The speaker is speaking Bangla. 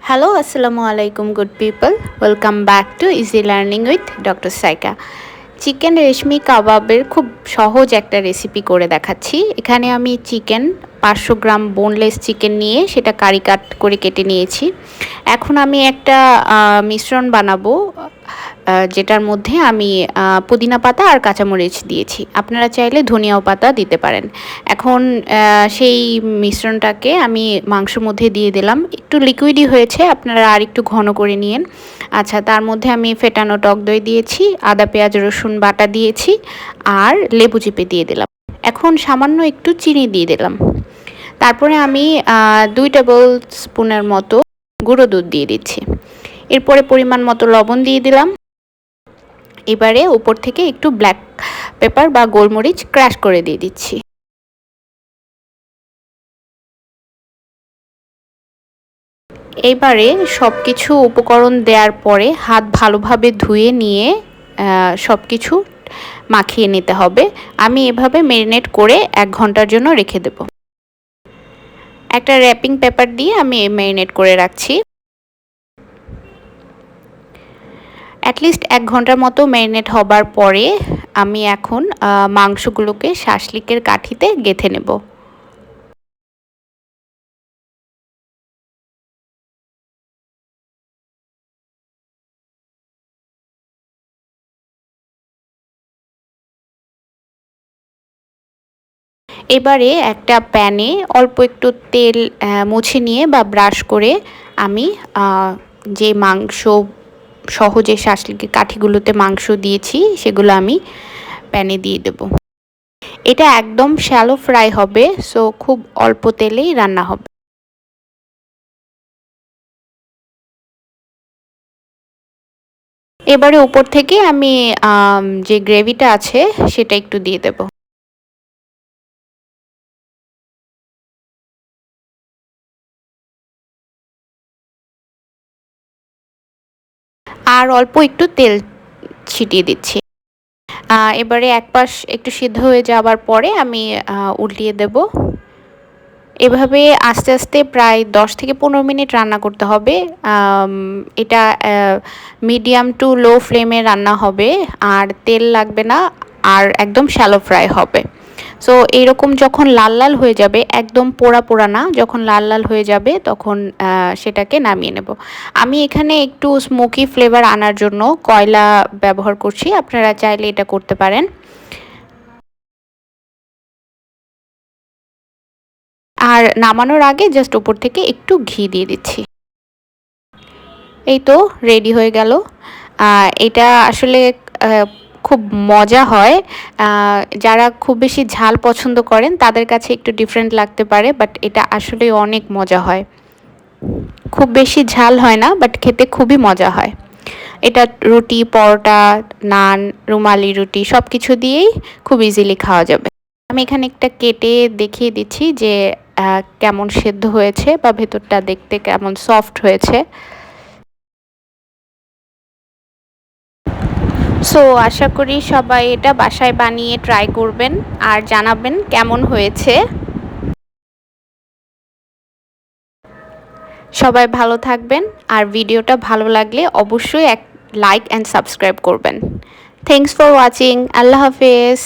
Hello, Assalamu alaikum, good people. Welcome back to Easy Learning with Dr. Saika. Chicken reshmi কাবাবের খুব সহজ একটা রেসিপি করে দেখাচ্ছি। এখানে আমি চিকেন 500 গ্রাম বোনলেস চিকেন নিয়ে সেটা কারি কাট করে কেটে নিয়েছি। এখন আমি একটা মিশ্রণ বানাবো, যেটার মধ্যে আমি পুদিনা পাতা আর কাঁচামরিচ দিয়েছি। আপনারা চাইলে ধনিয়াও পাতা দিতে পারেন। এখন সেই মিশ্রণটাকে আমি মাংসের মধ্যে দিয়ে দিলাম। একটু লিকুইডই হয়েছে, আপনারা আর একটু ঘন করে নিয়েন। আচ্ছা, তার মধ্যে আমি ফেটানো টক দই দিয়েছি, আদা পেঁয়াজ রসুন বাটা দিয়েছি আর লেবু চিপে দিয়ে দিলাম। এখন সামান্য একটু চিনি দিয়ে দিলাম। তারপরে আমি 2 টেবিল স্পুনের মতো গুঁড়ো দুধ দিয়ে দিচ্ছি। এরপরে পরিমাণ মতো লবণ দিয়ে দিলাম। এবারে উপর থেকে একটু ব্ল্যাক পেপার বা গোলমরিচ ক্র্যাশ করে দিয়ে দিচ্ছি। এবারে সব কিছু উপকরণ দেওয়ার পরে হাত ভালোভাবে ধুয়ে নিয়ে সব কিছু মাখিয়ে নিতে হবে। আমি এভাবে ম্যারিনেট করে 1 ঘন্টার জন্য রেখে দেব। একটা র্যাপিং পেপার দিয়ে আমি ম্যারিনেট করে রাখছি। অ্যাটলিস্ট 1 ঘন্টার মতো ম্যারিনেট হবার পরে আমি এখন মাংসগুলোকে শাসলিকের কাঠিতে গেঁথে নেব। এবারে একটা প্যানে অল্প একটু তেল মুছে নিয়ে বা ব্রাশ করে আমি যে মাংস সহজে শাসলিকের কাঠিগুলোতে মাংস দিয়েছি সেগুলো আমি প্যানে দিয়ে দেব। এটা একদম শ্যালো ফ্রাই হবে, সো খুব অল্প তেলেই রান্না হবে। এবারে উপর থেকে আমি যে গ্রেভিটা আছে সেটা একটু দিয়ে দেব। আর অল্প একটু তেল ছিটিয়ে দিচ্ছি। এবারে এক পাশ একটু সিদ্ধ হয়ে যাওয়ার পরে আমি উল্টিয়ে দেব। এভাবে আস্তে আস্তে প্রায় 10 থেকে 15 মিনিট রান্না করতে হবে। এটা মিডিয়াম টু লো ফ্লেমে রান্না হবে, আর তেল লাগবে না, আর একদম শ্যালো ফ্রাই হবে। সো এইরকম যখন লাল লাল হয়ে যাবে, একদম পোড়া পোড়া না, যখন লাল লাল হয়ে যাবে তখন সেটাকে নামিয়ে নেব। আমি এখানে একটু স্মোকি ফ্লেভার আনার জন্য কয়লা ব্যবহার করছি, আপনারা চাইলে এটা করতে পারেন। আর নামানোর আগে জাস্ট উপর থেকে একটু ঘি দিয়ে দিচ্ছি। এই তো রেডি হয়ে গেল। এটা আসলে খুব মজা হয়। যারা খুব বেশি ঝাল পছন্দ করেন তাদের কাছে একটু ডিফারেন্ট লাগতে পারে, বাট এটা আসলে অনেক মজা হয়। খুব বেশি ঝাল হয় না, বাট খেতে খুবই মজা হয়। এটা রুটি, পরোটা, নান, রুমালি রুটি সব কিছু দিয়েই খুব ইজিলি খাওয়া যাবে। আমি এখানে একটা কেটে দেখিয়ে দিচ্ছি যে কেমন সেদ্ধ হয়েছে বা ভেতরটা দেখতে কেমন সফট হয়েছে। সো আশা করি সবাই এটা বাসায় বানিয়ে ট্রাই করবেন আর জানাবেন কেমন হয়েছে। সবাই ভালো থাকবেন, আর ভিডিওটা ভালো লাগলে অবশ্যই এক লাইক অ্যান্ড সাবস্ক্রাইব করবেন। Thanks for watching. আল্লাহ হাফেজ।